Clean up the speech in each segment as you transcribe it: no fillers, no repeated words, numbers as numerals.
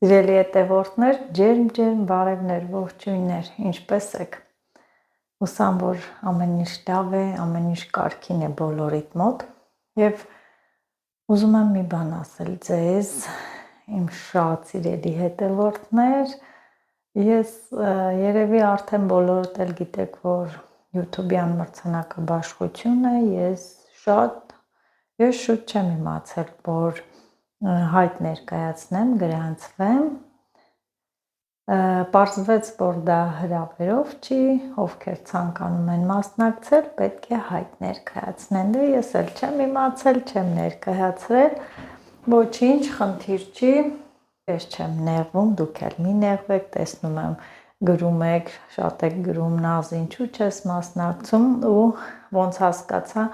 Սիրելի հետևորդներ, ջերմ բարևներ, ողջույններ, ինչպե՞ս եք։ Հուսամ, որ ամեն ինչ լավ է, ամեն ինչ կարգին է բոլորիդ մոտ եւ ուզում եմ մի բան ասել ձեզ, իմ շատ սիրելի հետևորդներ, ես երևի արդեն բոլորդ էլ գիտեք, որ YouTube-յան մրցանակաբաշխություն է, ես շուտ չեմ իմացել, որ հայտ ներկայացնեմ, գրանցվեմ, պարզվեց, որ դա հրավերով չի, ովքեր ցանկանում են մասնակցել, պետք է հայտ ներկայացնեն, դե ես էլ չեմ իմացել, չեմ ներկայացրել, ոչինչ, խնդիր չի, ես չեմ նեղվում, դուք էլ մի նեղվեք, տեսնում եմ գրում եք, շատ եք գրում Նազ, ինչու չես մասնակցում ու ոնց հասկացա,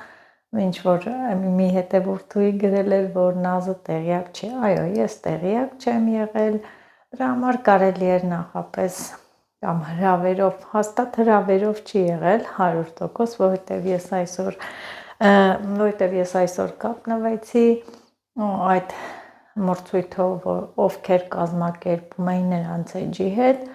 ինչ որ մի հետևորդուի գրել էր, որ Նազը տեղյակ չի, այո, ես տեղյակ չեմ եղել, դրա համար կարելի էր նախապես կամ հրավերով, հաստատ հրավերով չի եղել 100%, որովհետև ես այսօր կապնվեցի այդ մրցույթով, ովքեր կազմակերպում էին նրանց էջի հետ,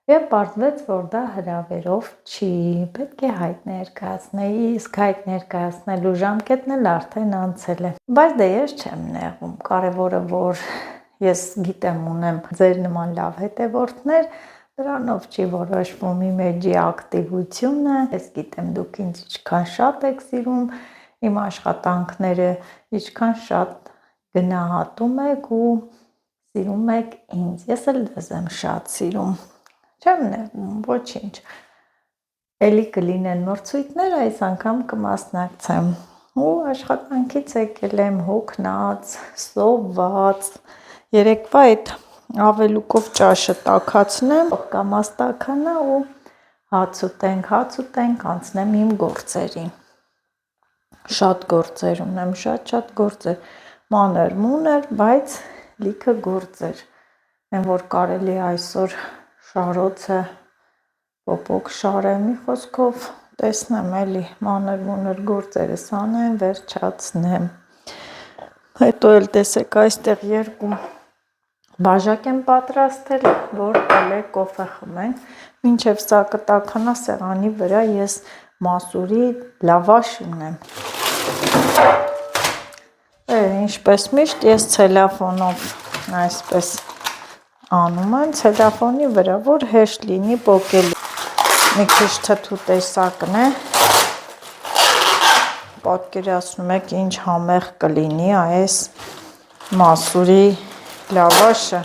եւ պարզվեց, որ դա հրավերով չի, պետք է հայտ ներկայացնել, իսկ հայտ ներկայացնելու ժամկետն էլ արդեն անցել է։ Բայց դե ես չեմ նեղվում, կարևորը որ ես գիտեմ ունեմ ձեր նման լավ հետևորդներ, դրանով չի որոշվում իմ էջի ակտիվությունը, ես գիտեմ դուք ինձ ինչքան շատ եք սիրում, իմ աշխատանքները ինչքան շատ գնահատում եք ու սիրում եք ինձ, ես էլ ձեզ եմ շատ սիրում։ Չեմ նեղվում, ոչինչ, էլի կլինեն մրցույթներ, այս անգամ կմասնակցեմ ու աշխատանքից եկել եմ հոգնած, սոված, երեկվա այդ ավելուկով ճաշը տաքացնեմ, կամաց տաքանա ու հաց ուտենք, անցնեմ իմ գործերին, շատ գործեր ունեմ, շատ գործեր, մանր-մունր, բայց լիքը գործեր, են որ կարելի այսօր շարոցը պոպոկ շարեմ, մի խոսքով տեսնեմ էլի մանր-մունր գործերս անեմ, վերջացնեմ, հետո էլ տեսեք այստեղ երկու բաժակ եմ պատրաստել, որ կոլե կոֆե խմենք, մինչև սա կտաքանա սեղանի վրա ես մասուրի լավաշ ունեմ, ինչպես միշտ ես ցելոֆանով այսպես անում եմ, ցելոֆանի վրա, որ հեշտ լինի պոկելու, մի քիչ թթու տեսակն է, պատկերացնում եք ինչ համեղ կլինի այս մասուրի լավաշը,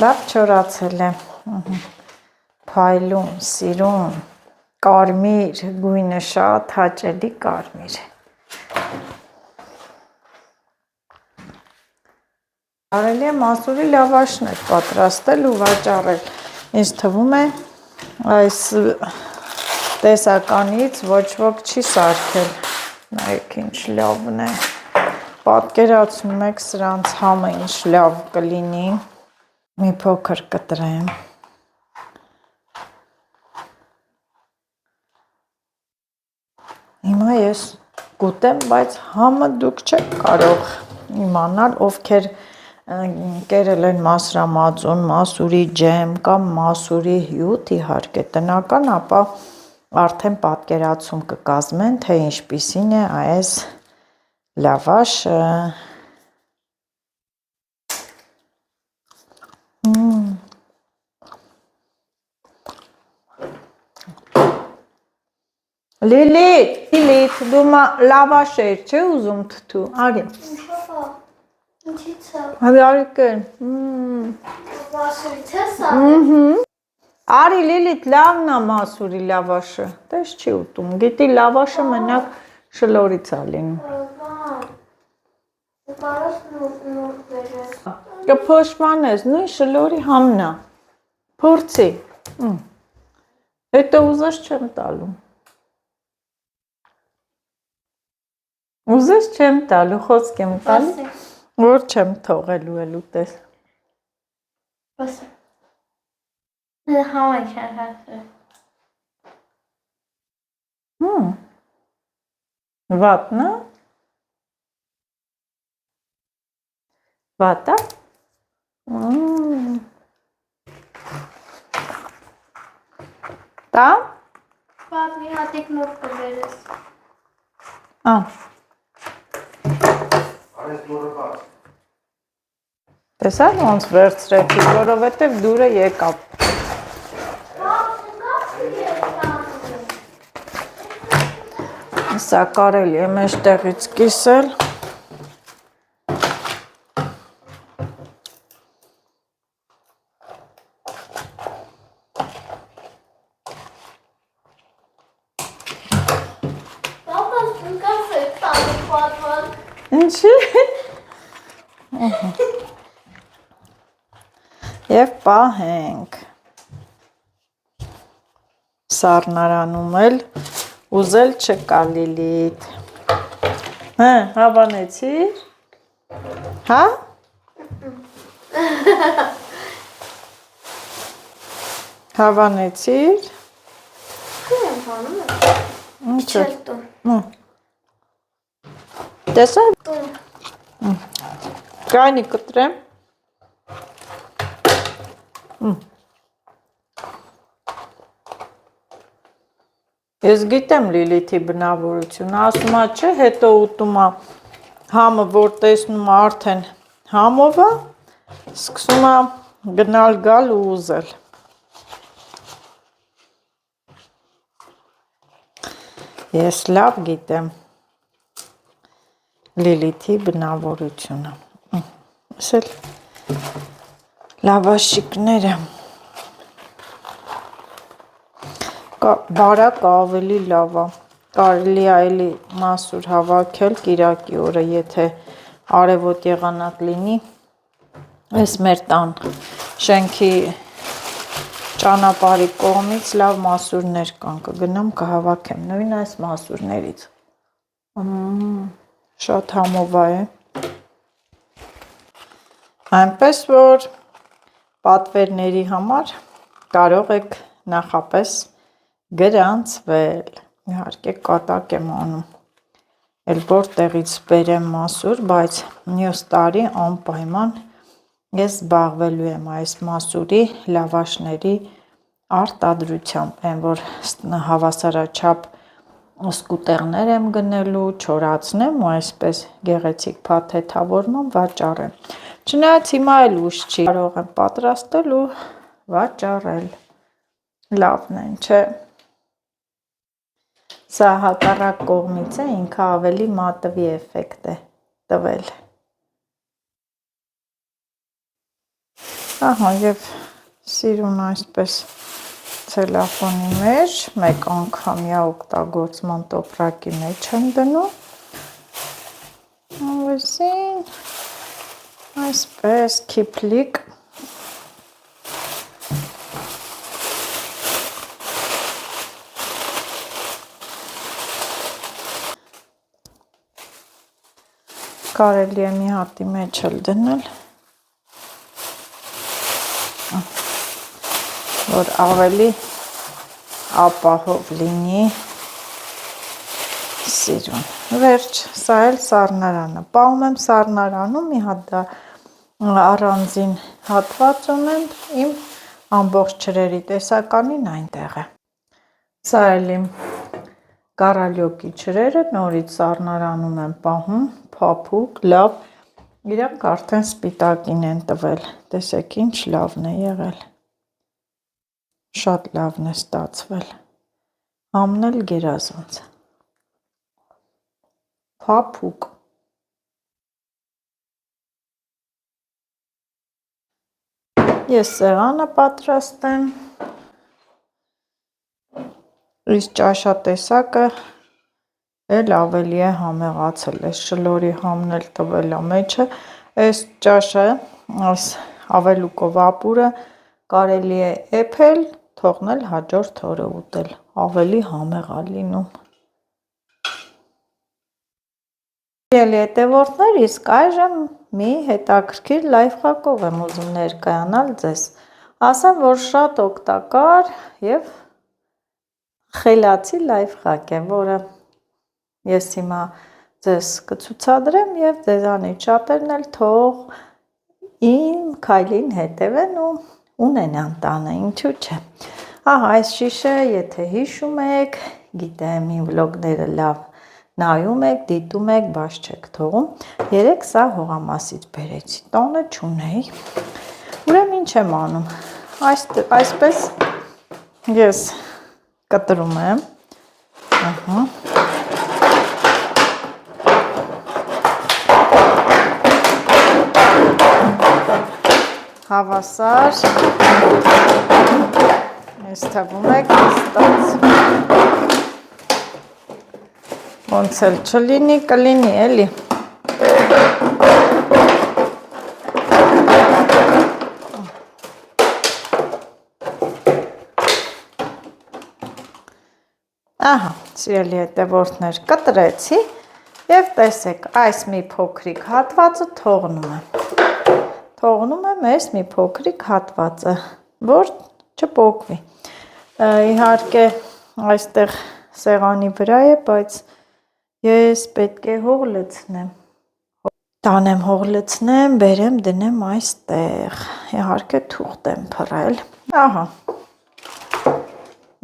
լավ չորացել է, փայլում, սիրում, կարմիր, գույնը շատ հաճելի կարմիր, կարելի է մասուրի լավաշներ պատրաստել ու վաճառել, ինձ թվում է այս տեսականից ոչ ոք չի սարքել, նայեք ինչ լավն է, պատկերացնում եք սրանց համը ինչ լավ կլինի, մի փոքր կտրեմ, հիմա ես կուտեմ, բայց համը դուք չեք կարող իմանալ, ովքեր կերել են մասրամածուն, մասուրի ջեմ կամ մասուրի հյութ իհարկե տնական, ապա արդեն պատկերացում կկազմեն, թե ինչպիսին է այս լավաշը, Լիլիթ, դու լավաշեր չէ ուզում թթու, արի։ Ինչի՞ց է։ Հարիկ է։ Մասուրից ես ա։ Արի Լիլիթ, լավն է մասուրի լավաշը, տես չի ուտում, գիտի լավաշը մենակ շլորից է լինում։ Դու կարոս նուրդ բերես։ Կփոշմանես, նույն շլորի համն է, փորձի, հետո ուզես չեմ տալու։ Ուզես չեմ տալու, խոսք եմ տալու, որ չեմ թողելու էլ ուտես։ Բասը։ Համայք են հասել։ Վատնա։ Վատա։ Տա։ Պապ, մի հատիկ նոր կբերես։ Տեսա՞ր ոնց վերցրեցի, որովհետև դուրը եկավ։ Սա կարելի է մեջտեղից կիսել։ Ինչի։ Եվ պահենք։ Սառնարանում էլ ուզել չկա Լիլիթ։ Հավանեցիր։ Հա։ Հավանեցիր։ Քույր հանում է։ Ինչ է։ Տուն։ Տեսա։ Տուն։ Կայնի կտրեմ։ Ես գիտեմ Լիլիթի բնավորությունը, ասում է չէ, հետո ուտում է համը, որ տեսնում է արդեն համով է, սկսում է գնալ գալ ու ուզել։ Ես լավ գիտեմ Լիլիթի բնավորությունը։ Ասել լավաշիկները բարակ ավելի լավ է, կարելի է էլի մասուր հավաքել կիրակի օրը, եթե արևոտ եղանակ լինի, ես մեր տան շենքի ճանապարհի կողմից լավ մասուրներ կան, կգնամ կհավաքեմ, նույն այս մասուրներից, շատ համովա է, այնպես որ պատվերների համար կարող եք նախապես գրանցվել, իհարկե կատակ եմ անում, էլ որտեղից բերեմ մասուր, բայց մյուս տարի անպայման ես զբաղվելու եմ այս մասուրի լավաշների արտադրությամբ, այն որ հավասարաչափ սկուտեղներ եմ գնելու, չորացնեմ ու այսպես գեղեցիկ փաթեթավորման վաճառեմ, չնայած հիմա էլ ուշ չի, կարող եմ պատրաստել ու վաճառել, լավն են, չէ։ Սա հակառակ կողմից է, ինքը ավելի մատվի էֆեկտ է տվել։ Ահա և սիրուն այսպես ցելոֆանի մեջ, մեկ անգամյա օգտագործման տոպրակի մեջ եմ դնում, ավեսին այսպես քիփլիկ կարելի է մի հատի մեջ էլ դնել, որ ավելի ապահով լինի սիրուն, վերջ, սա էլ սառնարանը, պահում եմ սառնարանում, մի հատ դա առանձին հատված ունեմ, իմ ամբողջ ջրերի տեսականին այնտեղ է, սա էլ իմ կարալյոկի ջրերը, նորից սառնարանում եմ պահում, փափուկ, լավ, իրանք արդեն սպիտակին են տվել, տեսեք ինչ լավն է եղել, շատ լավն է ստացվել, համն էլ գերազանց, փափուկ, ես սեղանը պատրաստեմ, իսկ ճաշատեսակը էլ ավելի է համեղացել, այս շլորի համն էլ տվել է մեջը, այս ճաշը, այս ավելուկով ապուրը կարելի է էփել, թողնել հաջորդ օրը ուտել, ավելի համեղ է լինում։ Սիրելի հետևորդներ, իսկ այժմ մի հետաքրքիր լայֆխաքով եմ ուզում ներկայանալ ձեզ, ասեմ, որ շատ օգտակար և խելացի լայֆխակ է, որը Ես հիմա ձեզ կցուցադրեմ եւ ձեզանից շատերն էլ թող իմ քայլին հետևեն ու ունենան տանը, ինչու՞ չէ։ Ահա այս շիշը, եթե հիշում եք, գիտեմ իմ վլոգները լավ նայում եք, դիտում եք, բաց չեք թողում։ Երեք սա հողամասից բերեցի, տանը չունեի։ Ուրեմն ինչ եմ անում։ Այսպես ես կտրում եմ։ Ահա։ Հավասար։ Ես թվում եք ստաց։ Ոնց էլ չլինի, կլինի էլի։ Ահա, սիրելի հետևորդներ, կտրեցի եւ տեսեք, այս մի փոքրիկ հատվածը թողնում եմ։ Թողնում եմ այս մի փոքրիկ հատվածը, որ չպոկվի։ Իհարկե, այստեղ սեղանի վրա է, բայց ես պետք է հող լցնեմ։ Տանեմ հող լցնեմ, բերեմ դնեմ այստեղ։ Իհարկե թուղթ եմ փռել։ Ահա։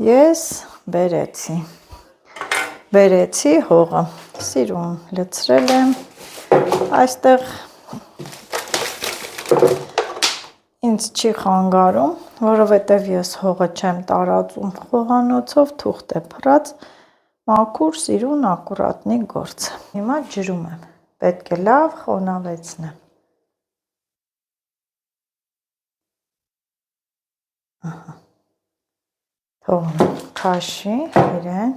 Ես բերեցի հողը, սիրուն լցրել եմ, այստեղ ինձ չի խանգարում, որովհետև ես հողը չեմ տարածում խոհանոցով, թուղթ է փռած, մաքուր, սիրուն, ակուրատնի գործ։ Հիմա ջրում եմ, պետք է լավ խոնավեցնեմ։ Ահա։ Թողնում քաշի իրեն։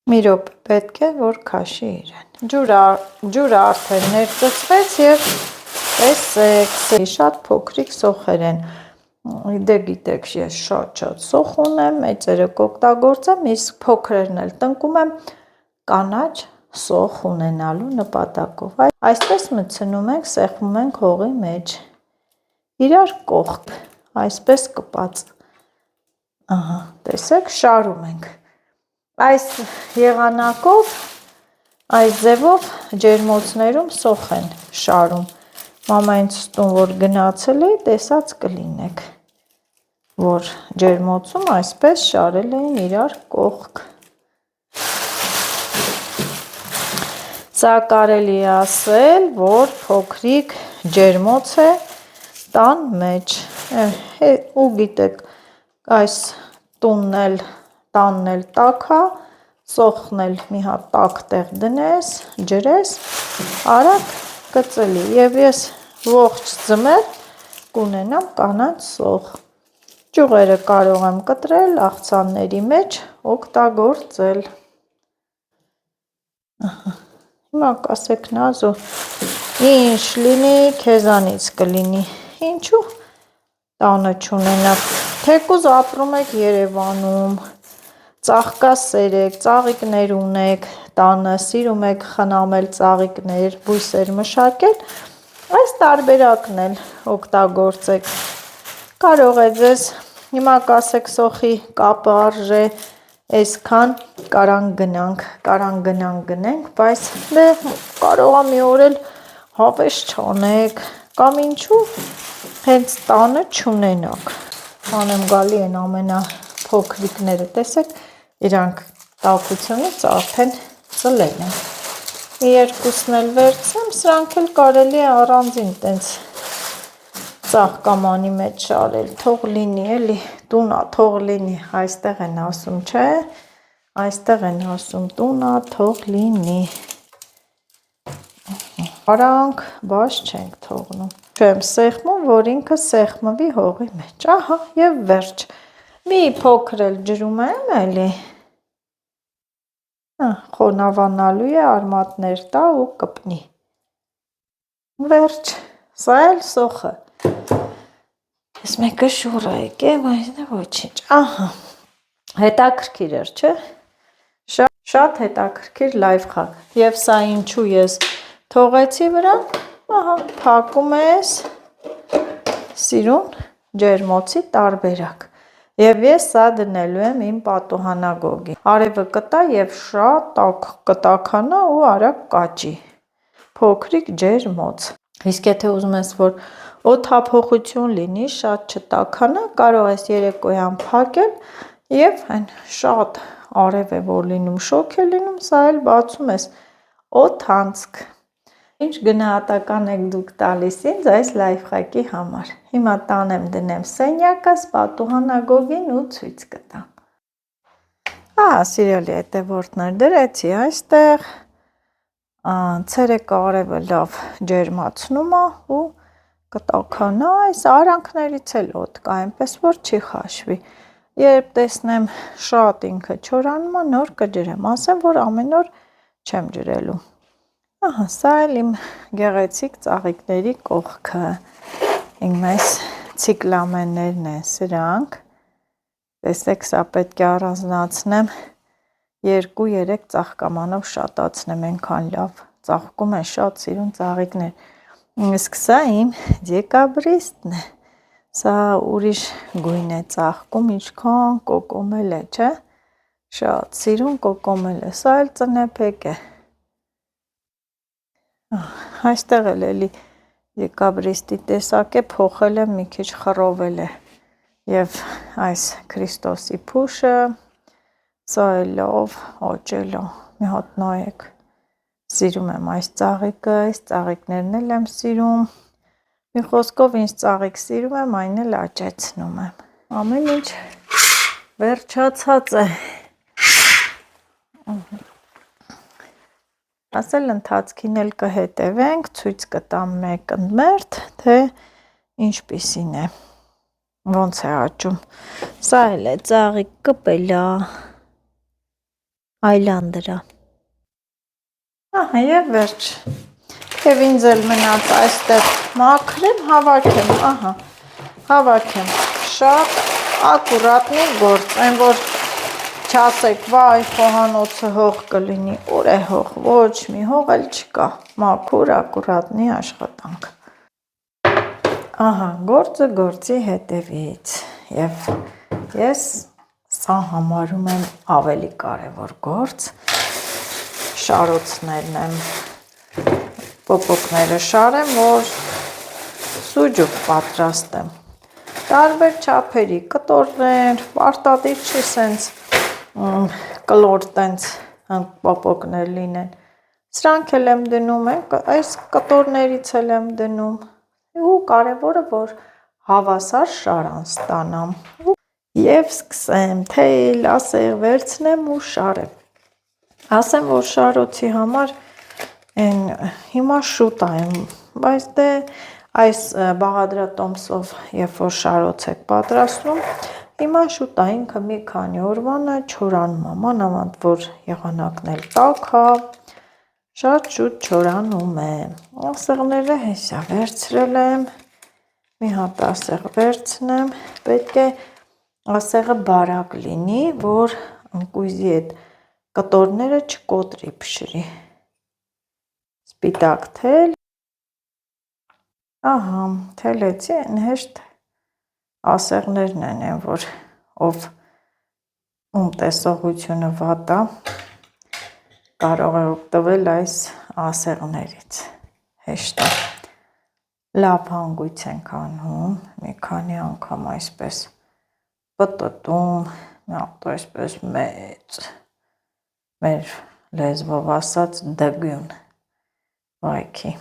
Մի րոպե պետք է, որ քաշի իրեն։ Ջուրը արդեն ներծծվեց եւ տեսեք, շատ փոքրիկ սոխեր են։ Դե գիտեք, ես շատ սոխ ունեմ, մեծերը կօգտագործեմ, իսկ փոքրերն էլ տնկում եմ կանաչ սոխ ունենալու նպատակով։ Այսպես մտցնում ենք, սեղմում ենք հողի մեջ։ Իրար կողք, այսպես կպած։ Ահա, տեսեք, շարում ենք։ Այս եղանակով, այս ձևով ջերմոցներում սոխ են շարում։ Մամա ինձ ստում, որ գնացել էի, տեսած կլինեք, որ ջերմոցում այսպես շարել էին իրար կողք։ Սա կարելի է ասել, որ փոքրիկ ջերմոց է տան մեջ։ Ու գիտեք, այս տանն էլ տաք է, սոխն էլ մի հատ տաք տեղ դնես, ջրես, արագ կծլի։ Եվ ես ողջ ձմեռ կունենամ կանաչ սոխ։ Ճյուղերը կարող եմ կտրել, աղցանների մեջ օգտագործել։ Հիմա կասեք Նազո, ինչ լինի, քեզանից կլինի, ինչու տանը չունենաք, թեկուզ ապրում եք Երևանում, ծաղկասեր եք, ծաղիկներ ունեք, տանը սիրում եք խնամել ծաղիկներ, բույսեր մշակել, այս տարբերակն էլ օգտագործեք, կարող է ձեզ, հիմա կասեք սոխի կապը արժե այսքան կարան գնանք, բայց դե կարող է մի օր էլ հավես չանեք, կամ ինչու հենց տանը չունենաք, անեմ գալի են ամենափոքրիկները, տեսեք, իրանք տաքությունից արդեն ծլել են, մի երկուսն էլ վերցնեմ, սրանք էլ կարելի է առանձին տենց ծաղկամանի մեջ շարել, թող լինի էլի, տունա թող լինի, այստեղ են ասում, չէ, այստեղ են ասում, տունա թող լինի, արանք բաց չենք թողնում, չեմ սեղմում, որ ինքը սեղմվի հողի մեջ, ահա և վերջ, մի փոքր էլ ջրում եմ էլի, խոնավանալու է, արմատներ տա ու կպնի, վերջ, սա էլ սոխը, ես մեկը շուռ է եկե, բայց դա ոչինչ, ահա, հետաքրքիր էր, չէ, շատ հետաքրքիր լայֆ խակ, և սա ինչու ես թողեցի վրան, Ահա, փակում ես սիրուն ջերմոցի տարբերակ։ Եվ ես սա դնելու եմ իմ պատուհանագոգին։ Արևը կտա եւ շատ տաք կտաքանա ու արագ կաճի։ Փոքրիկ ջերմոց։ Իսկ եթե ուզում ես, որ օդափոխություն լինի, շատ չտաքանա, կարող ես երեկոյան փակել եւ այն շատ արև է որ լինում, շոգ է լինում, սա էլ բացում ես օդանցք։ Ինչ գնահատական եք դուք տալիս ինձ այս լայֆխակի համար։ Հիմա տանեմ դնեմ սենյակս, պատուհանագոգին ու ցույց կտամ։ Ահա, սիրելի հետևորդներ, դրեցի այստեղ, ցերեկը արևը լավ ջերմացնում է ու կտաքանա, այս արանքներից էլ օդ կա, այնպես որ չի խաշվի։ Երբ տեսնեմ շատ ինքը չորանում է, նոր կջրեմ, ասեմ, որ ամեն օր չեմ ջրելու։ Ահա, սա էլ իմ գեղեցիկ ծաղիկների կողքը, իմ այս ցիկլամեններն են սրանք, տեսեք, սա պետք է առանձնացնեմ, 2-3 ծաղկամանով շատացնեմ, այնքան լավ ծաղկում են, շատ սիրուն ծաղիկներ, իսկ սա իմ դեկաբրիստն է, սա ուրիշ գույն է ծաղկում, ինչքան կոկոմել է, չէ, շատ սիրուն կոկոմել է, սա էլ ծնեփեք է, այստեղ էլ էլի դեկաբրիստի տեսակ է, փոխել եմ, մի քիչ խռովել է և այս Քրիստոսի փուշը, սա էլ լավ աճել է, մի հատ նայեք, սիրում եմ այս ծաղիկը, այս ծաղիկներն էլ եմ սիրում, մի խոսքով ինչ ծաղիկ սիրում եմ, այն էլ աճեցնում եմ, ամեն ինչ վերջացած է, ասել ընթացքին էլ կհետևենք, ցույց կտամ մեկ ընդմերթ, թե ինչպիսին է, ոնց է աճում, սա էլ է ծաղիկ կպելա, այլանդրա, ահա և վերջ, և ինձ էլ մնաց այստեղ մաքրեմ, հավաքեմ, ահա, հավաքեմ, շատ ակուրատնի գործ, այն որ չասեք, վայ, խոհանոցը հող կլինի, ուր է հող, ոչ մի հող էլ չկա, մաքուր ակուրատնի աշխատանք, ահա, գործը գործի հետևից, և ես սա համարում եմ ավելի կարևոր գործ, շարոցներն եմ, պոպոկները շարեմ, որ սուջուկ պատրաստեմ, տարբեր չափերի, կտորներ, պարտադիր չի սենց կլոր տենց պոպոկներ լինեն, սրանք էլ եմ դնում, այս կտորներից էլ եմ դնում, ու կարևորը, որ հավասար շարան ստանամ, և սկսեմ, թեյ ասեղ վերցնեմ ու շարեմ, ասեմ, որ շարոցի համար հիմա շուտ եմ, բայց դե այս բաղադրատոմսով, երբ որ շարոց եք պատրաստում, հիմա շուտ է, ինքը մի քանի օրվան է չորանում է, մանավանդ որ եղանակն էլ տաք է, շատ շուտ չորանում է, ասեղները հեսա վերցրել եմ, մի հատ ասեղ վերցնեմ, պետք է ասեղը բարակ լինի, որ ընկույզի հետ կտորները չկոտրի փշրի, սպիտակ թել, ահա, թելեցի, այն հեշտ ասեղներն են, որ ով ում տեսողությունը վատ է, կարող է օգտվել այս ասեղներից, հեշտ է, լավ հանգույց ենք անում, մի քանի անգամ այսպես պտտում, մի հատ այսպես մեծ, մեր լեզվով ասած դգյուն, վայքի,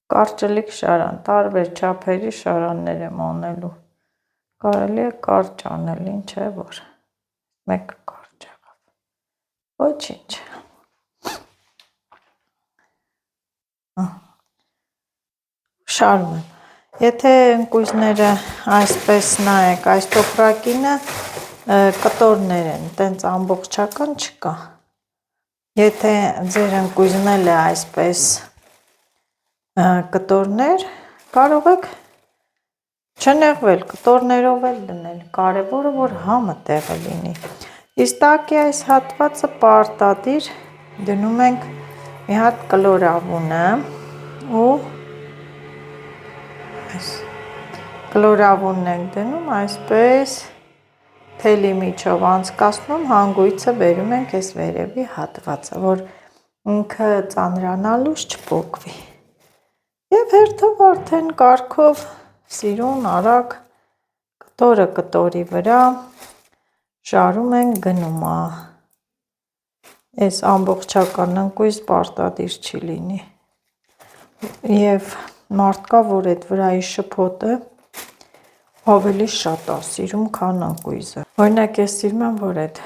կարճլիկ շարան, տարբեր չափերի շարաններ եմ անելու, կարելի է կարճ անել, ինչ է, որ մեկը կարճ եղավ, ոչինչ, շարում եմ, եթե ընկույզները այսպես նայեք, այս տոպրակինը կտորներ են, տենց ամբողջական չկա, եթե ձեր ընկույզն էլ է այսպես կտորներ, կարող եք չնեղվել, կտորներով էլ դնել, կարևորը, որ համը տեղը լինի, իսկ տակի այս հատվածը պարտադիր դնում ենք մի հատ կլորավունը ու կլորավունն ենք դնում այսպես թելի միջով անցկացնում, հանգույցը բերում ենք այս վերևի հատվածը, որ ինքը ծանրանալուց չպոկվի։ Եվ հերթով արդեն կարգով սիրուն արագ կտորը կտորի վրա շարում ենք գնում է։ Այս ամբողջական ընկույզ պարտադիր չի լինի։ Եվ մարդկա, որ այդ վրայի շփոթը ավելի շատ է սիրում, քան ընկույզը։ Օրինակ ես սիրում եմ, որ այդ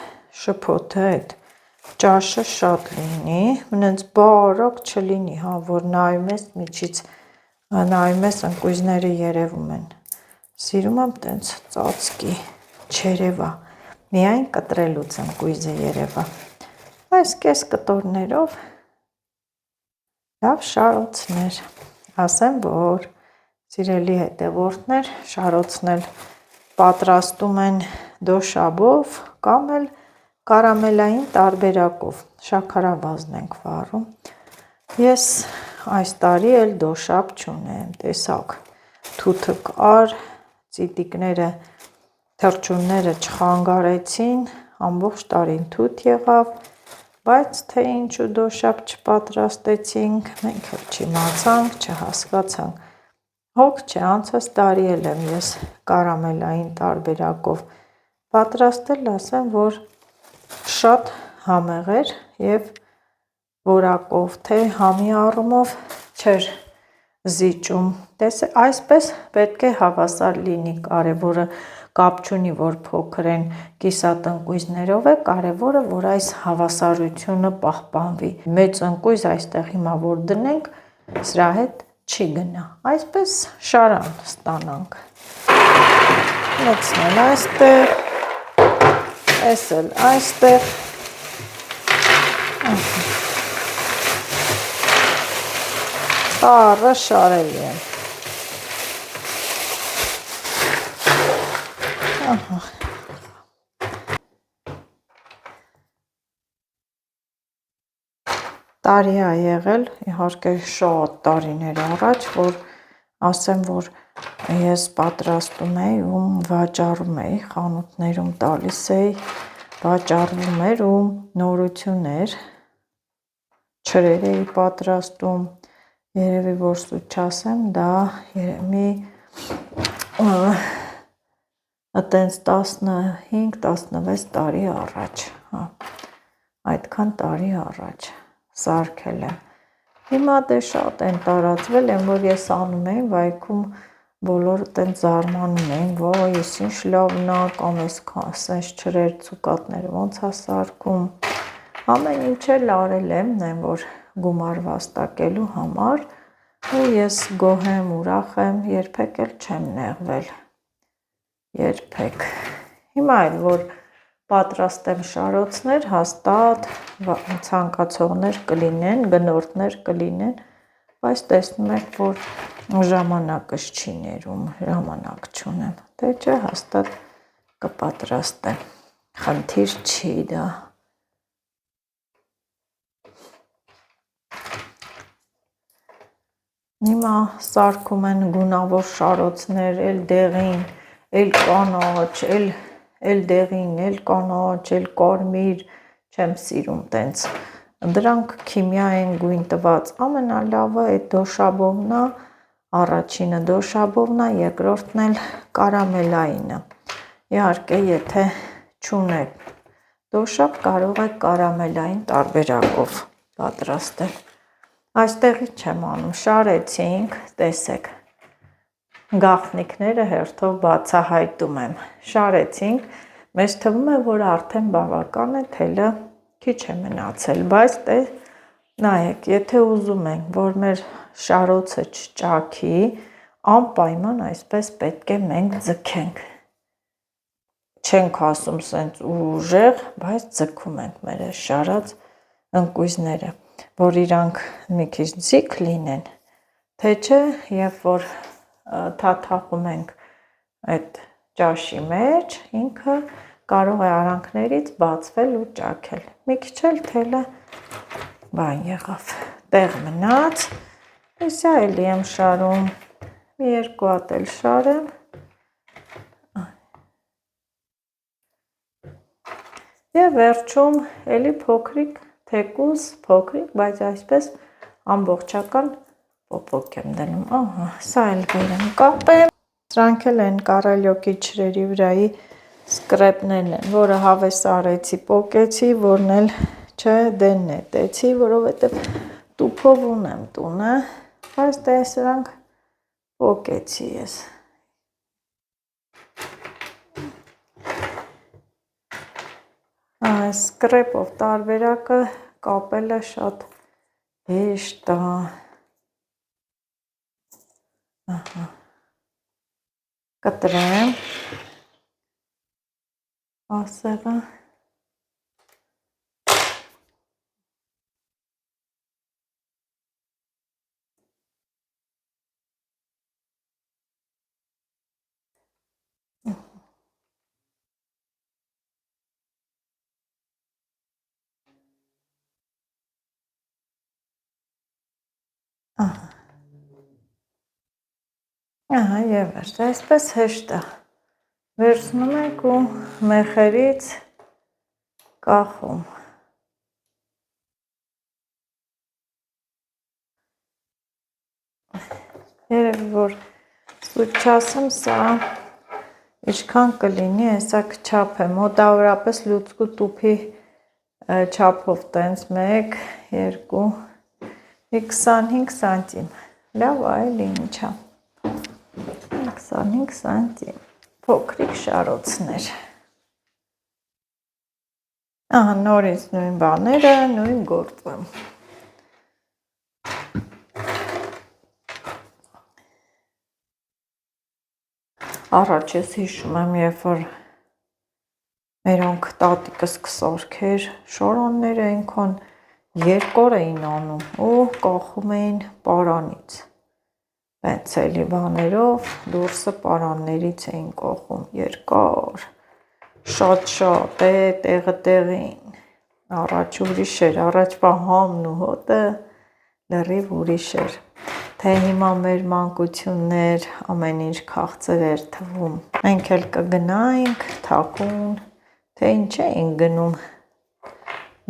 շփոթը, այդ ճաշը շատ լինի, մնաց բարակ չլինի, հա, որ նայում ես միջից, նայում ես ընկույզները երևում են։ Սիրում եմ տենց ծածկի, չերևա, միայն կտրելուց ընկույզը երևա։ Այս կես կտորներով լավ շարոցներ, ասեմ, որ սիրելի հետևորդներ, շարոցնել պատրաստում են դոշաբով կամ էլ կարամելային տարբերակով, շաքարավազն ենք վառում։ Ես այս տարի էլ դոշաբ չունեմ, տեսակ, թութը կար, ծիտիկները, թռչունները չխանգարեցին, ամբողջ տարին թութ եղավ, բայց թե ինչու դոշաբ չպատրաստեցինք, մենք էլ չիմացանք, չհասկացանք։ Հոգ չէ, անցած տարի էլ եմ ես կարամելային տարբերակով պատրաստել, ասեմ, որ շատ համեղ էր և որակով, թե համի առումով չէր զիջում։ Այսպես պետք է հավասար լինի, կարևորը կապ չունի, որ փոքր են կիսատ ընկույզներով է, կարևորը, որ այս հավասարությունը պահպանվի։ Մեծ ընկույզ այստեղ հիմա որ դնենք, սրա հետ չի գնա, այսպես շարան ստանանք, լցնել այստեղ, այս էլ այստեղ, սառը շարելի եմ, տարի է եղել, իհարկե շատ տարիներ առաջ, որ ասեմ, որ ես պատրաստում էի ու վաճառում էի, խանութներում տալիս էի, վաճառվում էր ու նորություններ, չրեր էի պատրաստում, երևի որ սուտ չասեմ, դա մի տենց 15-16 տարի առաջ, այդքան տարի առաջ սարքել եմ։ Հիմա դե շատ են տարածվել, են որ ես անում եմ վայքում բոլորը տենց զարմանում էին, վայ, ես ինչ լավն է, կամ այս չրեր ցուկատները ոնց է սարքում։ Ամեն ինչ էլ արել եմ, նայեմ որ գումար վաստակելու համար ու ես գոհ եմ, ուրախ եմ, երբեք էլ չեմ նեղվել։ Երբեք։ Հիմա էլ որ պատրաստեմ շարոցներ, հաստատ ցանկացողներ կլինեն, գնորդներ կլինեն, բայց տեսնում եք, որ ժամանակս չի ներում, ժամանակ չունեմ, թե չէ հաստատ կպատրաստեմ, խնդիր չի դա։ Հիմա սարքում են գունավոր շարոցներ, էլ դեղին, էլ կանաչ, էլ դեղին, էլ կանաչ, էլ կարմիր, չեմ սիրում տենց, դրանք քիմիա են գույն տված, ամենալավը այդ դոշաբովն է, առաջինը դոշաբովն է, երկրորդն էլ կարամելայինը, իհարկե եթե չունեք դոշաբ, կարող եք կարամելային տարբերակով պատրաստել, այստեղից չեմ անում, շարեցինք, տեսեք, գաղտնիքները հերթով բացահայտում եմ, շարեցինք, մեզ թվում է, որ արդեն բավական է, թելը քիչ է մնացել, բայց նայեք, եթե ուզում ենք, որ մեր շարոցը չճաքի, անպայման այսպես պետք է մենք ձգենք, չենք ասում սենց ուժեղ, բայց ձգում ենք մեր շարած ընկույզները, որ իրանք մի քիչ ձիգ լինեն, թե չէ, երբ որ թաթախում ենք այդ ճաշի մեջ, ինքը կարող է արանքներից բացվել ու ճաքել։ Մի քիչ էլ թելը բան եղավ, տեղ մնաց, իսա էլի եմ շարում, մի երկու հատ էլ շարեմ, և վերջում էլի փոքրիկ, թեկուզ փոքրիկ, բայց այսպես ամբողջական պոպոկ եմ դնում, ահա, սա էլ բերեմ կապեմ, սրանք էլ են կարալյոկի չրերի վրայի սկրեպներն են, որը հավես արեցի, պոկեցի, որն էլ չէ դեն նետեցի, որովհետև տուփով ունեմ տունը, բայց դե սրանք պոկեցի ես։ Սկրեպով տարբերակը կապելը շատ հեշտ է։ Կտրեմ ասեղը։ Ահա և վերջ, այսպես հեշտ է, վերցնում ենք ու մեխերից կախում։ Երևի, որ սուտ չասեմ, սա ինչքան կլինի, հեսա կչափ է, մոտավորապես լուծկու տուփի չափով տենց 1, 2, 25 սանտիմ, լավ այլ ինչա, 25 սանտիմ, փոքրիկ շարոցներ, ահա նորից նույն բաները, նույն գործում։ Առաջ ես հիշում եմ, երբ որ մերոնք տատիկս կսարքեր, շորոնները այնքան երկար էին անում ու կախում էին պարանից, պենցելի բաներով դուրսը պարաններից էին կախում, երկար, շատ, տեղը տեղին, առաջ ուրիշ էր, առաջվա համն ու հոտը լրիվ ուրիշ էր, թե հիմա մեր մանկություններ ամեն ինչ քաղցր էր թվում, մենք էլ կգնայինք թաքուն, թե ինչ էինք գնում,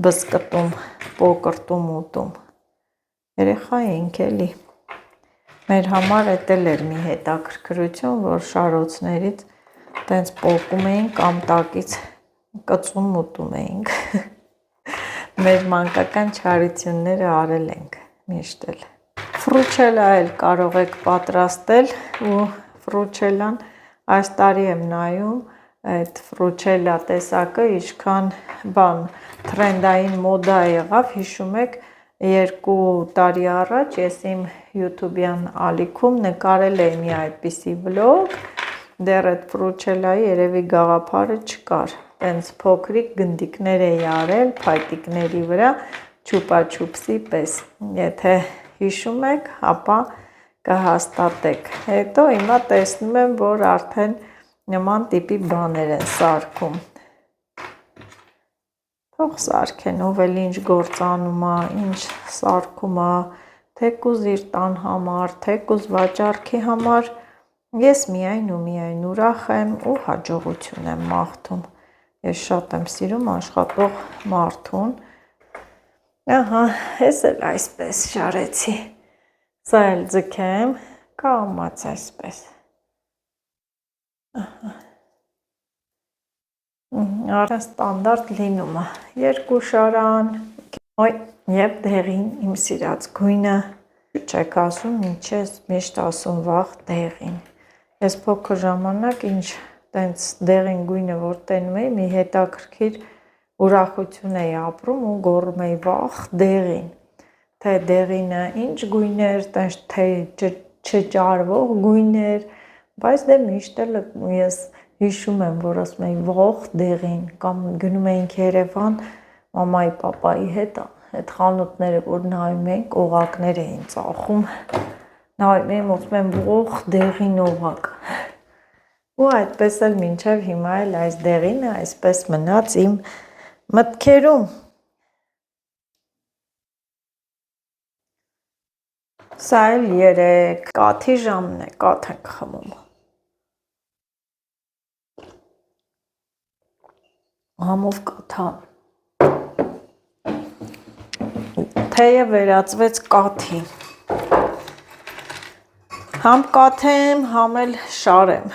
բզկտում, պոկրտում ուտում, երեխա էինք էլի, մեր համար էդ էլ էր մի հետաքրքրություն, որ շարոցներից տենց պոկում էինք կամ տակից կծում ուտում էինք, մեր մանկական չարությունները արել ենք միշտ էլ։ Ֆրուչելա էլ կարող եք պատրաստել ու ֆրուչելան այս տարի եմ նայում, այդ ֆրուչելա տեսակը ինչքան բան թրենդային մոդա եղավ, հիշում եք 2 տարի առաջ ես իմ յութուբյան ալիքում նկարել էի մի այդպիսի վլոգ, դեռ այդ ֆրուչելայի երևի գաղափարը չկար, տենց փոքրիկ գնդիկներ էի արել փայտիկների վրա, չուպա-չուպսի պես, եթե հիշում եք, ապա կհաստատեք, հետո հիմա տեսնում եմ, որ արդեն նման տիպի բաներ են սարքում, թող սարքեն, ով էլ ինչ գործանում է, ինչ սարքում է, թեկուզ իր տան համար, թեկուզ վաճառքի համար, ես միայն ու միայն ուրախ եմ ու հաջողություն եմ մաղթում, ես շատ եմ սիրում աշխատող մարդուն, ահա, ես էլ այսպես շարեցի, սա էլ ձգեմ, կամաց այսպես, արդեն ստանդարտ լինում է, 2 շարան, և դեղին իմ սիրած գույնը, չեք ասում, ինչ ես միշտ ասում վաղ դեղին, ես փոքր ժամանակ ինչ տենց դեղին գույնը որ տենում էի, մի հետաքրքիր ուրախություն էի ապրում ու գոռում էի վաղ դեղին, թե դեղինը ինչ գույն էր, թե չճարվող գույն էր, բայց դե միշտ էլ ես հիշում եմ, որ ասում էի վաղ դեղին, կամ գնում էինք Երևան մամայի պապայի հետ, այդ խանութները որ նայում էինք, օղակներ էին ծախում, նայում եմ, ասում եմ վաղ դեղին օղակ, Ու այդպես էլ մինչև հիմա էլ այս դեղինը այսպես մնաց իմ մտքերում։ Սա էլ 3 կաթի ժամն է, կաթ ենք խմում։ Համով կաթա։ Թեյը վերածվեց կաթի։ Համ կաթեմ, համ էլ շարեմ։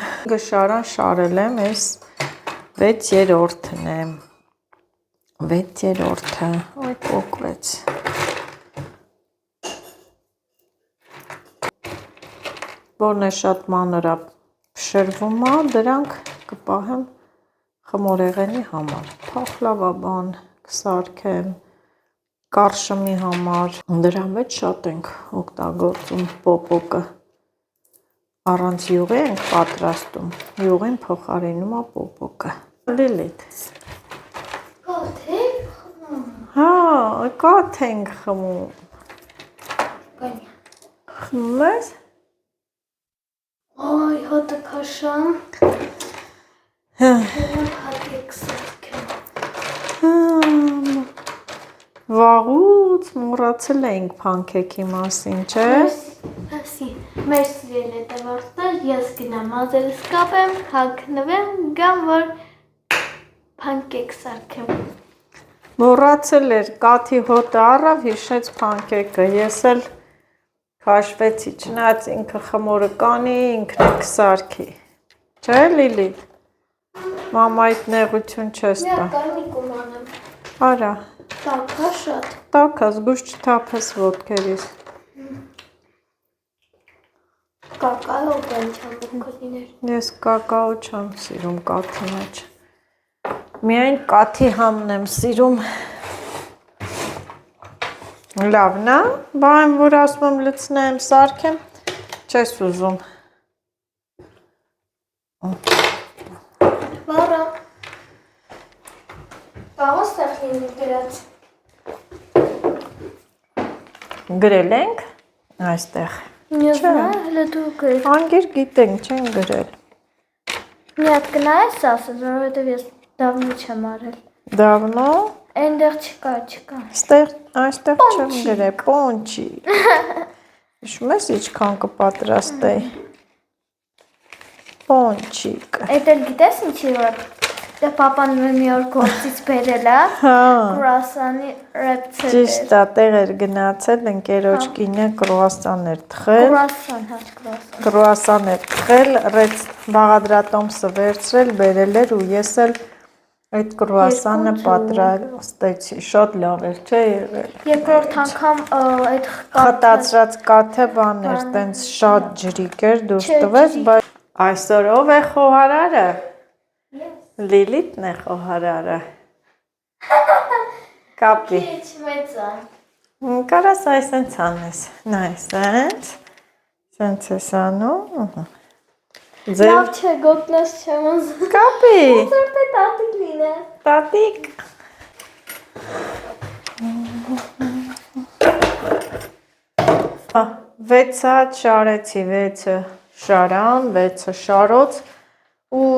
Շարել եմ, այս 6-րդն է։ 6-րդը, ոյ փոքվեց։ Որն է շատ մանր փշրվում է, դրանք կպահեմ խմորեղենի համար, փախլավաբան կսարքեմ, կարշմի համար, դրա մեջ շատ ենք օգտագործում պոպոկը, առանց յուղի ենք պատրաստում, յուղին փոխարինում է պոպոկը, Լիլիթ, Կաթ ենք խմում, հա, կաթ ենք խմում, խմում ես, այ հատը քաշամ, հատ եք սարքեմ, վաղուց մոռացել էինք փանքեքի մասին, չէ։ Մեր սիրել է տվարտը, ես գնամ ազերս կապեմ, հագնվեմ, գամ, որ փանկեք սարքեմ։ Մոռացել էր, կաթի հոտը առավ, հիշեց փանկեկը, ես էլ քաշվեցի, չնայած ինքը խմորը կանի, ինքն է կսարքի, չէ Լիլիթ, մամայիդ նեղություն չես տա։ Միակ կարմի կումանեմ, Արա, տակա շատ։ տակա, զգուշ չթափես ոտքերիս։ Կակայով բան չամ կլիներ։ Ես կակաո չեմ սիրում կաթի մեջ։ Միայն կաթի համն եմ սիրում։ Լավն է, բան որ ասում եմ լցնեմ, սարքեմ, չես ուզում։ Վառա։ Բաղոս տախին գրած։ Գրել ենք այստեղ։ Ես նա հլը դու գրել։ Անգիր գիտենք, չեն գրել։ Մի հատ կնայես ասես, որովհետև ես դավնի չեմ արել։ Դավնո, Այնտեղ չկա։ այստեղ չեմ գրել, պոնչի։ Հիշում ես ինչքան կպատրաստեի։ Պոնչիկ։ Էդ էլ գիտես ինչի որ դե պապան մի օր գործից բերել է, կրուասանի ռեպցետ էր։ Ճիշտ է, տեղ էր գնացել, ընկերոջ կինը կրուասան էր թխել։ Կրուասան, հա, կրուասան։ Կրուասան էր թխել, բաղադրատոմսը վերցրել, բերել էր ու ես էլ այդ կրուասանը պատրաստեցի, շատ լավ էր, չէ եղել։ Երկրորդ անգամ այդ Խտացրած կաթը բան էր, տենց շատ ջրիկ էր, դուրս տվեց, բայց այսօր ով է խոհարարը։ Լիլիթն է խոհարարը։ Կապի։ Քիչ մեծ է։ Կարաս այսենց անես, նայ, սենց ես անում, Լավ չէ, գոտնես չեմ ուզում։ Կապի, Ոնց որ տատիկ լինե։ տատիկ, վեցը շարեցի, 6-ը շարան, 6-ը շարոց ու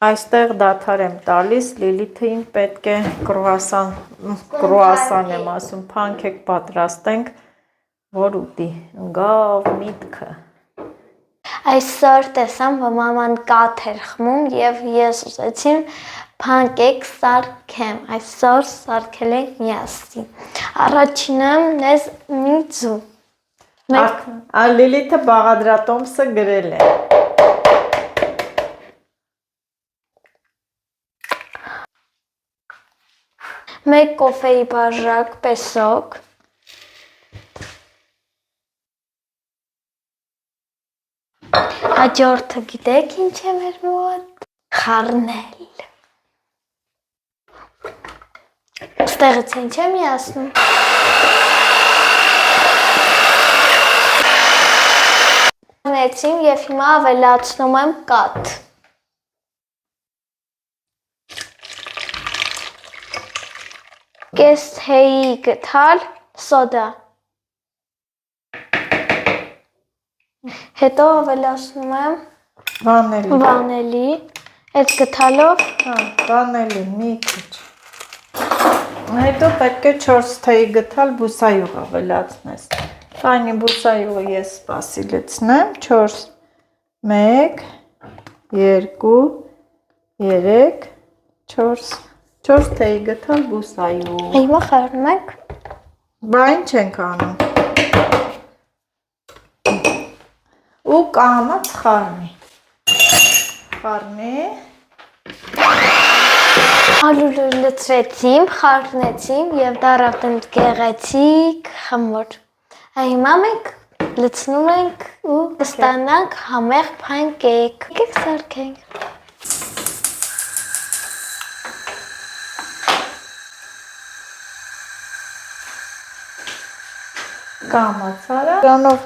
այստեղ դադար եմ տալիս, Լիլիթին պետք է կրուասան եմ ասում, փանքեկ պատրաստենք, որ ուտի, գավ միտքը։ Այսօր տեսամ, որ մաման կաթ էր խմում և ես ուզեցին փանկեկ սարքեմ, այսօր սարքել ենք միասին, առաջինը մեզ մի ձու։ Լիլիթը բաղադրատոմսը գրել է։ Մեկ կոֆեի բաժակ պեսոկ, հաջորդը գիտեք ինչ է մեր մոտ, խառնել, ստեղից ինչ է միասնում, խառնեցին և հիմա ավելացնում եմ կաթ, կես թեյի գթալ սոդա, հետո ավելացնում եմ վանելի, այդ գթալով Հա, վանելի մի քիչ։ Հետո պետք է 4 թեյ գթալ բուսայուղ ավելացնես։ Քանի բուսայուղը ես սպասի լցնեմ, 4 1 2 3 4 թեյ գթալ բուսայուղ։ Հիմա խառնում ենք։ Բա ինչ ենք անում։ Ու կամաց խառնի։ Խառնի։ Ալուլը լցրեցին, խառնեցին եւ դարավ տնդ գեղեցիկ խմոր։ Հիմա մենք լցնում ենք ու կստանանք համեղ փանկեկ։ Եկեք սարքենք։ Կամացարա։ Դրանով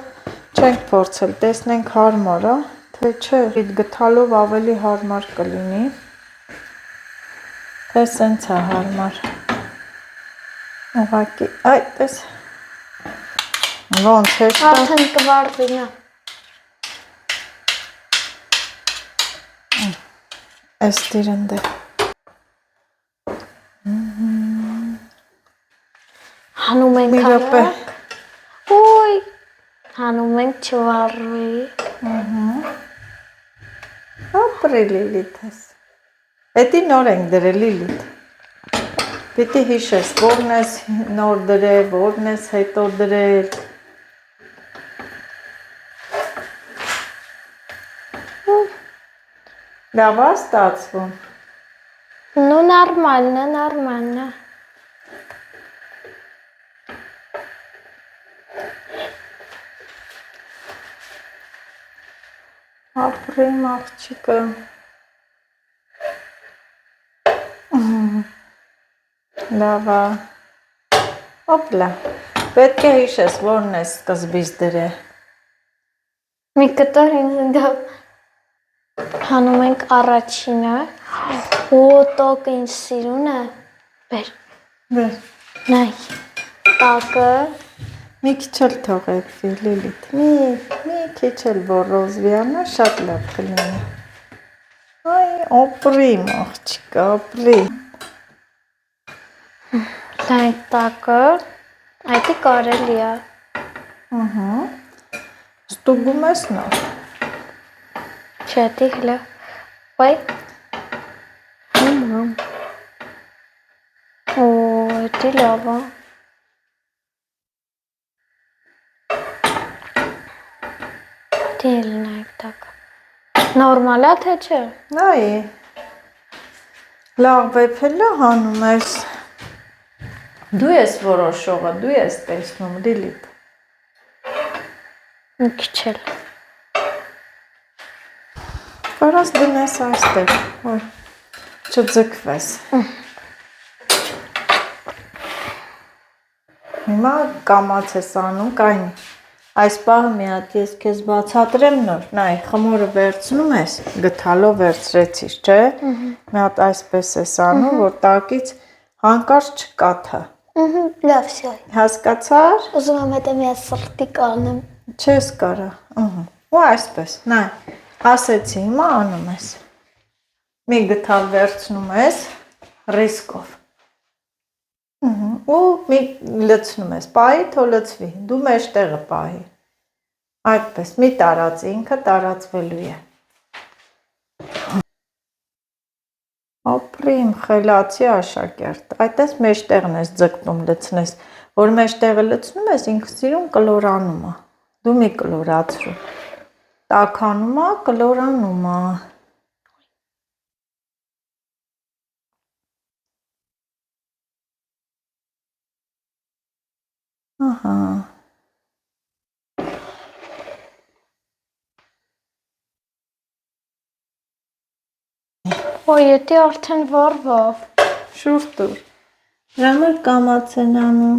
չենք փորձել, տեսնենք հարմար է, թե չէ։ Իդ գթալով ավելի հարմար կլինի։ Թե սենց է հարմար։ Ուղղակի, այ տես։ Ոնց հեշտ է։ Արդեն կվարվի նա։ Այս տիրնդը։ Հանում ենք Մի րոպե։ արագ։ Ոյ։ Հանում ենք չվարվի։ Ապրի Լիլիթս։ Էդի նոր ենք դրել Լիլիթ։ Պիտի հիշես, որն ես նոր դրել, որն ես հետո դրել։ Լավ է ստացվում։ Ну нормально, нормально։ Ապրիմ աղջիկը։ Լավ է։ Օպլա։ Պետք է հիշես, որն ես սկզբից դրել։ Մի կտոր ինձ հանում ենք առաջինը։ Ու տոկը ինձ սիրուն է։ Բեր։ Բեր։ Նայ։ Տակը։ Մի քիչ էլ թողեք Լիլիթ։ Մի քիչ էլ ռոզվիանա շատ լավ կլինի։ Այ ապրիմ աղջիկը, ապրիմ։ Նայ տակը։ Այդի կարելի է։ Ստուգում ես նոր։ Չէ, դի հլը։ Ոյ։ Օ, դի լավ է։ Դիլ նայք տակը։ Նորմալ է թե չէ։ Այ։ Լավ վեփելը հանում ես։ Դու ես որոշողը, դու ես տեսնում Լիլիթ։ Մի քիչ էլ։ Կարաս դնես այստեղ, որ չձգվես։ Հիմա կամաց ես անում, կայնի։ Այս պահը մի հատ ես քեզ բացատրեմ նոր, նայ, խմորը վերցնում ես, գթալով վերցրեցիր, չէ։ Մի հատ այսպես ես անում, որ տակից հանկարծ չկաթա։ Լավ, շա։ Հասկացար։ Ուզում եմ հետո մի սրտի կանեմ։ Չես կարա։ Ու այսպես, նայ, ասեցի, հիմա անում ես։ Մի գթալ վերցնում ես ռիսկով։ Ու մի լցնում ես, պահի, թո լցվի, դու մեջտեղը պահի։ Այդպես, մի տարած, ինքը տարածվելու է։ Ապրիմ, խելացի աշակերտ, այդպես մեջտեղն ես ձգտում լցնես, որ մեջտեղը լցնում ես, ինքը սիրուն կլորանում է, դու մի կլորացրու, տաքանում է, կլորանում է։ Ահա։ Ոյ, էդի արդեն վարվավ։ Շուր տուր։ Ժամեր կամաց են անում։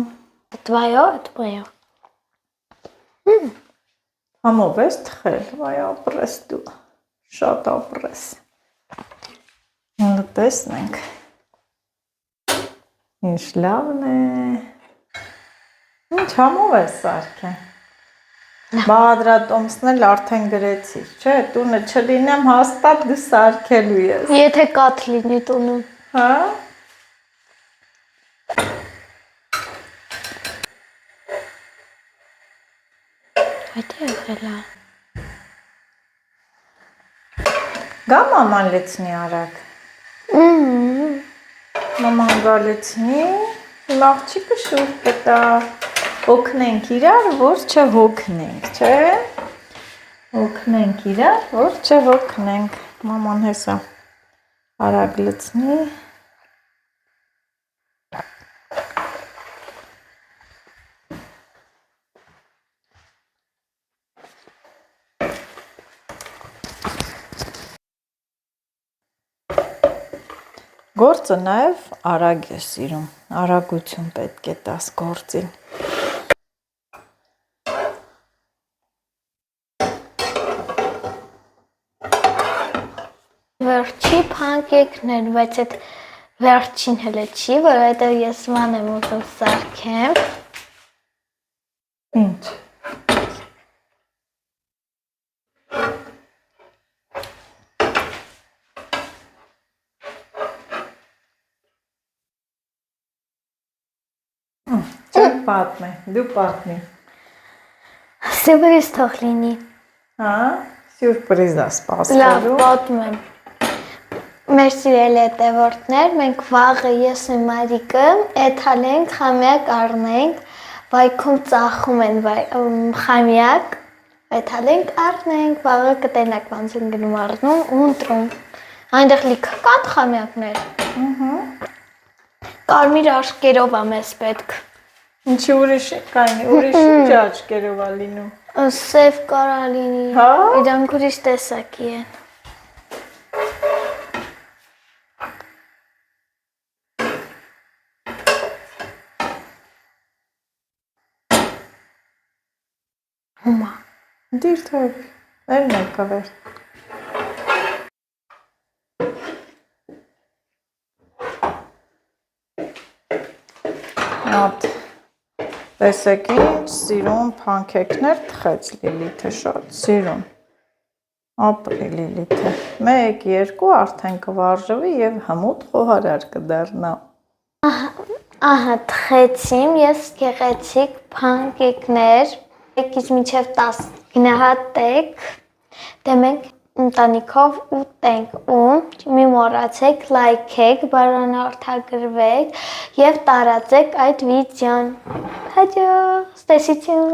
Твоё։ Համով ես թխել, վայ ապրես դու, շատ ապրես։ Տեսնենք։ Ինչ լավն է։ Ինչ համով ես սարքեն։ Բաղադրատոմսն էլ արդեն գրեցիր, չէ՞, տունը չլինեմ հաստատ դու սարքելու ես։ Եթե կաթ լինի տունում։ Հա։ Այդ եղել է։ Գա մաման լեցնի արագ։ Մաման գալեցնի, իմ աղջիկը շուր կտա, օգնենք իրար, որ չհոգնենք, չէ՞։ Օգնենք իրար, որ չհոգնենք։ Մաման հեսա արագ լցնի։ Գործը նաև արագ է սիրում, արագություն պետք է տաս գործին։ Վերջի փանկեքներ, բայց այդ վերջին հələ չի, որովհետև ես ման եմ ուզում սարքեմ։ Ինչ։ Չեմ պատմի, դու պատմի։ Սուրպրիզ թող լինի։ Հա, սյուրպրիզ է Լավ, սպասելու։ պատմեմ։ Մեր սիրելի հետևորդներ, մենք վաղը ես ու Մարիկը էթալենք, խամյակ առնենք, վայքում ծախում են խամյակ, էթալենք առնենք, վաղը կտենակ ոնց են գնում առնում ու ընտրում։ Այնտեղ լիքը կան խամյակներ։ Կարմիր աշկերով է մեզ պետք։ Ինչի ուրիշ կային, ուրիշ ինչ աչքերով է լինում։ Սև կարա լինի։ Հա։ Իրանք ուրիշ տեսակի են։ Հիմա Դիր թող, ելն էլ կվեր։ Ատ, տեսեք ինչ սիրուն փանքեքներ թխեց Լիլիթը, շատ սիրուն։ Ապրի Լիլիթը, 1-2 արդեն կվարժվի և հմուտ խոհարար կդառնա։ Ահա թխեցիմ ես գեղեցիկ փանկեքներ, եկից մինչև 10 գնահատեք, դե մենք ընտանիքով ուտենք ու մի մոռացեք լայքեք, բարանորդագրվեք և տարածեք այդ վիդեոն։ Հաջող, ստեսություն։